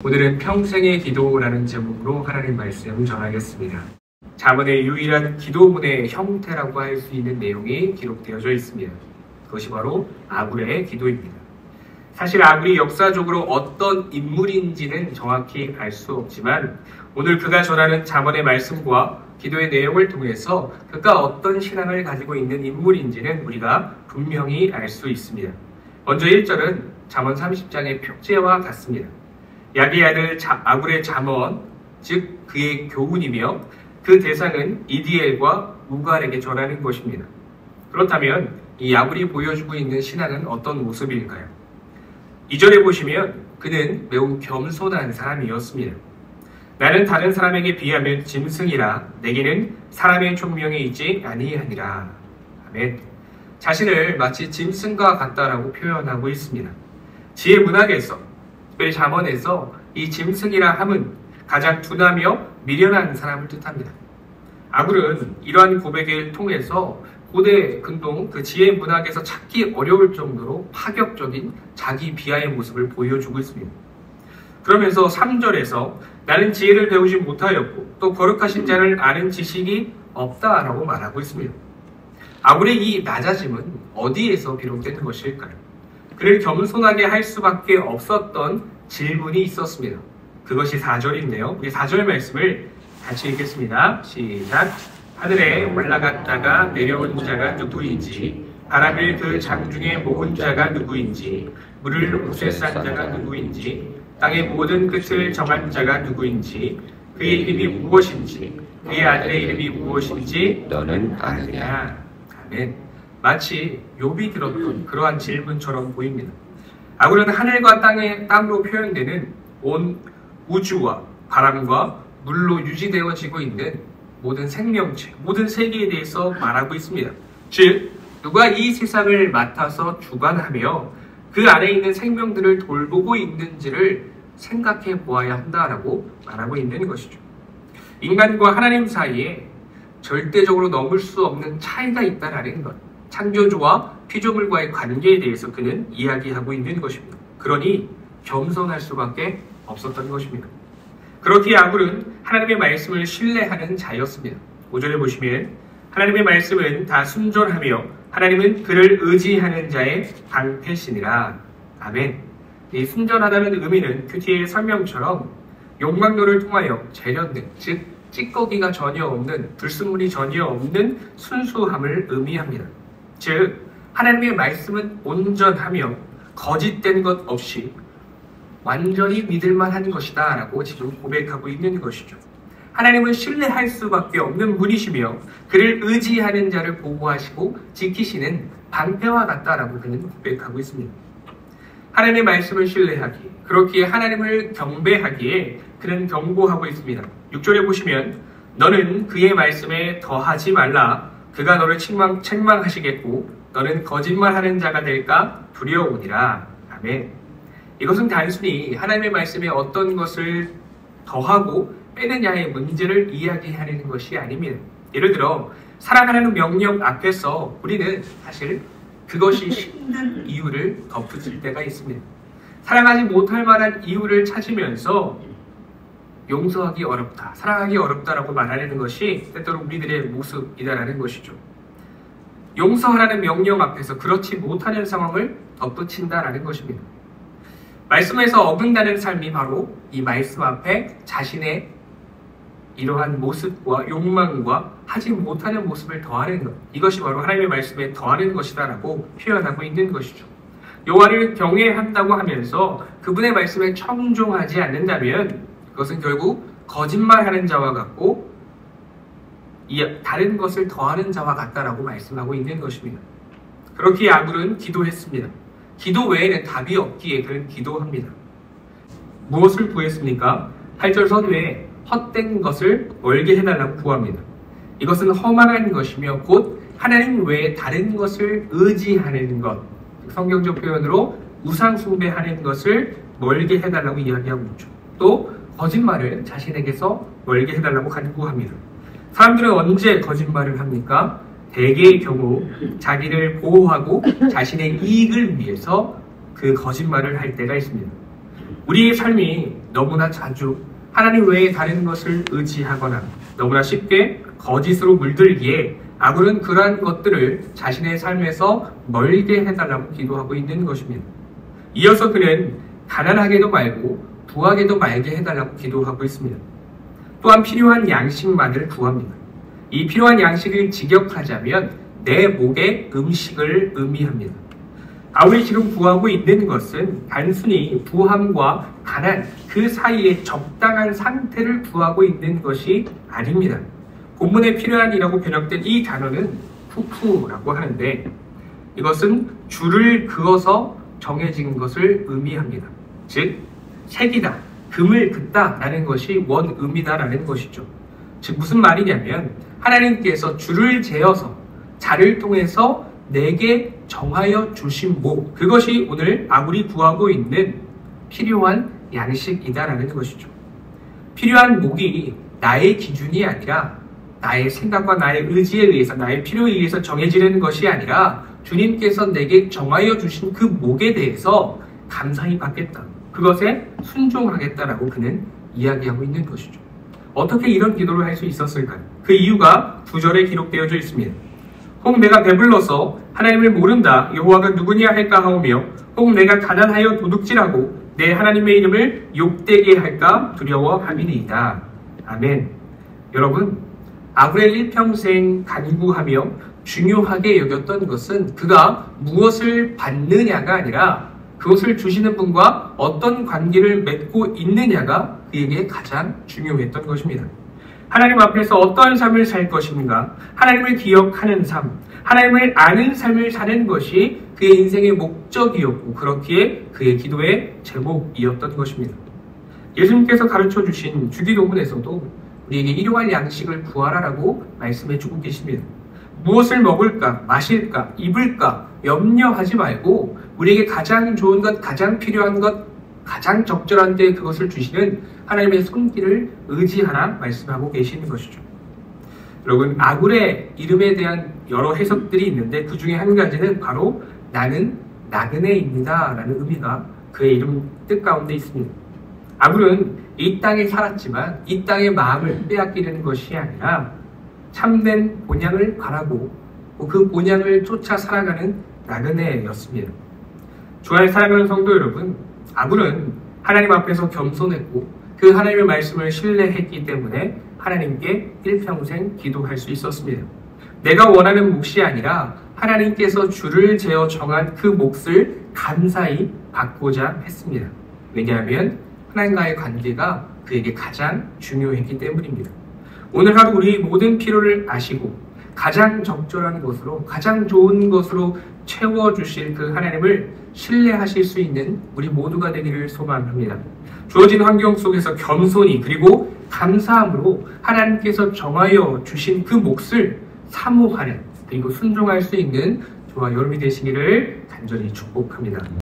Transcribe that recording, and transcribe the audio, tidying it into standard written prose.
오늘은 평생의 기도라는 제목으로 하나님 말씀 전하겠습니다. 잠언의 유일한 기도문의 형태라고 할 수 있는 내용이 기록되어져 있습니다. 그것이 바로 아굴의 기도입니다. 사실 아굴이 역사적으로 어떤 인물인지는 정확히 알 수 없지만 오늘 그가 전하는 잠언의 말씀과 기도의 내용을 통해서 그가 어떤 신앙을 가지고 있는 인물인지는 우리가 분명히 알 수 있습니다. 먼저 1절은 잠언 30장의 표제와 같습니다. 야기의 아들 아굴의 잠언, 즉 그의 교훈이며 그 대상은 이디엘과 우갈에게 전하는 것입니다. 그렇다면 이 아굴이 보여주고 있는 신앙은 어떤 모습일까요? 2절에 보시면 그는 매우 겸손한 사람이었습니다. 나는 다른 사람에게 비하면 짐승이라 내게는 사람의 총명이 있지 아니하니라. 아멘. 자신을 마치 짐승과 같다라고 표현하고 있습니다. 지혜 문학에서 특별히 잠언에서 이 짐승이라 함은 가장 둔하며 미련한 사람을 뜻합니다. 아굴은 이러한 고백을 통해서 고대 근동 그 지혜 문학에서 찾기 어려울 정도로 파격적인 자기 비하의 모습을 보여주고 있습니다. 그러면서 3절에서 나는 지혜를 배우지 못하였고 또 거룩하신 자를 아는 지식이 없다라고 말하고 있습니다. 아굴의 이 낮아짐은 어디에서 비롯되는 것일까요? 그를 겸손하게 할 수밖에 없었던 질문이 있었습니다. 그것이 4절인데요. 우리 4절 말씀을 같이 읽겠습니다. 시작. 하늘에 올라갔다가 내려온 자가 누구인지, 바람을 그 장중에 모은 자가 누구인지, 물을 옷에 싼 자가 누구인지, 땅의 모든 끝을 정한 자가 누구인지, 그의 이름이 무엇인지, 그의 아들의 이름이 무엇인지 너는 아느냐. 아멘. 마치 욥이 들었던 그러한 질문처럼 보입니다. 아굴은 하늘과 땅으로 표현되는 온 우주와 바람과 물로 유지되어지고 있는 모든 생명체, 모든 세계에 대해서 말하고 있습니다. 즉, 누가 이 세상을 맡아서 주관하며 그 안에 있는 생명들을 돌보고 있는지를 생각해 보아야 한다라고 말하고 있는 것이죠. 인간과 하나님 사이에 절대적으로 넘을 수 없는 차이가 있다라는 것. 창조주와 피조물과의 관계에 대해서 그는 이야기하고 있는 것입니다. 그러니 겸손할 수밖에 없었던 것입니다. 그렇기에 아굴은 하나님의 말씀을 신뢰하는 자였습니다. 5절에 보시면 하나님의 말씀은 다 순전하며 하나님은 그를 의지하는 자의 방패시니라. 아멘. 이 순전하다는 의미는 큐티의 설명처럼 욕망도를 통하여 재련된, 즉 찌꺼기가 전혀 없는, 불순물이 전혀 없는 순수함을 의미합니다. 즉 하나님의 말씀은 온전하며 거짓된 것 없이 완전히 믿을만한 것이다 라고 지금 고백하고 있는 것이죠. 하나님은 신뢰할 수밖에 없는 분이시며 그를 의지하는 자를 보호하시고 지키시는 방패와 같다라고 그는 고백하고 있습니다. 하나님의 말씀을 신뢰하기에, 그렇기에 하나님을 경배하기에 그는 경고하고 있습니다. 6절에 보시면 너는 그의 말씀에 더하지 말라. 그가 너를 책망하시겠고 너는 거짓말하는 자가 될까 두려우니라. 아멘. 이것은 단순히 하나님의 말씀에 어떤 것을 더하고 빼느냐의 문제를 이야기하는 것이 아닙니다. 예를 들어 사랑하는 명령 앞에서 우리는 사실 그것이 힘든 이유를 덧붙일 때가 있습니다. 사랑하지 못할 만한 이유를 찾으면서 용서하기 어렵다, 사랑하기 어렵다라고 말하는 것이 때때로 우리들의 모습이다라는 것이죠. 용서하라는 명령 앞에서 그렇지 못하는 상황을 덧붙인다라는 것입니다. 말씀에서 어긋나는 삶이 바로 이 말씀 앞에 자신의 이러한 모습과 욕망과 하지 못하는 모습을 더하는 것, 이것이 바로 하나님의 말씀에 더하는 것이다라고 표현하고 있는 것이죠. 여호와를 경외한다고 하면서 그분의 말씀에 청종하지 않는다면 그것은 결국 거짓말하는 자와 같고 다른 것을 더하는 자와 같다라고 말씀하고 있는 것입니다. 그렇기에 아굴은 기도했습니다. 기도 외에는 답이 없기에 그는 기도합니다. 무엇을 구했습니까? 8절 서두에 헛된 것을 멀게 해달라고 구합니다. 이것은 허망한 것이며 곧 하나님 외에 다른 것을 의지하는 것, 성경적 표현으로 우상 숭배하는 것을 멀게 해달라고 이야기하고 있죠. 또 거짓말을 자신에게서 멀게 해달라고 간구합니다. 사람들은 언제 거짓말을 합니까? 대개의 경우 자기를 보호하고 자신의 이익을 위해서 그 거짓말을 할 때가 있습니다. 우리의 삶이 너무나 자주 하나님 외에 다른 것을 의지하거나 너무나 쉽게 거짓으로 물들기에 아굴은 그러한 것들을 자신의 삶에서 멀게 해달라고 기도하고 있는 것입니다. 이어서 그는 가난하게도 말고 부하게도 말게 해달라고 기도하고 있습니다. 또한 필요한 양식만을 구합니다. 이 필요한 양식을 직역하자면 내 목의 음식을 의미합니다. 아굴이 지금 구하고 있는 것은 단순히 부함과 가난 그 사이에 적당한 상태를 구하고 있는 것이 아닙니다. 본문에 필요한이라고 번역된 이 단어는 푸푸라고 하는데 이것은 줄을 그어서 정해진 것을 의미합니다. 즉 색이다, 금을 긋다라는 것이 원음이다라는 것이죠. 즉 무슨 말이냐면 하나님께서 줄을 재어서 자를 통해서 내게 정하여 주신 목, 그것이 오늘 아굴이 구하고 있는 필요한 양식이다라는 것이죠. 필요한 목이 나의 기준이 아니라 나의 생각과 나의 의지에 의해서 나의 필요에 의해서 정해지는 것이 아니라 주님께서 내게 정하여 주신 그 목에 대해서 감사히 받겠다. 그것에 순종하겠다라고 그는 이야기하고 있는 것이죠. 어떻게 이런 기도를 할 수 있었을까요? 그 이유가 9절에 기록되어져 있습니다. 혹 내가 배불러서 하나님을 모른다 여호와가 누구냐 할까 하오며 혹 내가 가난하여 도둑질하고 내 하나님의 이름을 욕되게 할까 두려워함이니이다. 아멘. 여러분, 아굴의 일평생 간구하며 중요하게 여겼던 것은 그가 무엇을 받느냐가 아니라 그것을 주시는 분과 어떤 관계를 맺고 있느냐가 그에게 가장 중요했던 것입니다. 하나님 앞에서 어떠한 삶을 살 것인가, 하나님을 기억하는 삶, 하나님을 아는 삶을 사는 것이 그의 인생의 목적이었고 그렇기에 그의 기도의 제목이었던 것입니다. 예수님께서 가르쳐 주신 주기도문에서도 우리에게 일용할 양식을 구하라라고 말씀해주고 계십니다. 무엇을 먹을까, 마실까, 입을까 염려하지 말고 우리에게 가장 좋은 것, 가장 필요한 것, 가장 적절한데 그것을 주시는 하나님의 손길을 의지하라 말씀하고 계시는 것이죠. 여러분, 아굴의 이름에 대한 여러 해석들이 있는데 그 중에 한 가지는 바로 나는 나그네입니다 라는 의미가 그의 이름 뜻 가운데 있습니다. 아굴은 이 땅에 살았지만 이 땅의 마음을 빼앗기는 것이 아니라 참된 본향을 바라고 그 본향을 쫓아 살아가는 나그네였습니다. 주 안에 사랑하는 성도 여러분, 아굴은 하나님 앞에서 겸손했고 그 하나님의 말씀을 신뢰했기 때문에 하나님께 일평생 기도할 수 있었습니다. 내가 원하는 몫이 아니라 하나님께서 줄을 재어 정한 그 몫을 감사히 받고자 했습니다. 왜냐하면 하나님과의 관계가 그에게 가장 중요했기 때문입니다. 오늘 하루 우리 모든 필요를 아시고 가장 적절한 것으로 가장 좋은 것으로 채워주실 그 하나님을 신뢰하실 수 있는 우리 모두가 되기를 소망합니다. 주어진 환경 속에서 겸손히 그리고 감사함으로 하나님께서 정하여 주신 그 몫을 사모하는 그리고 순종할 수 있는 저와 여러분이 되시기를 간절히 축복합니다.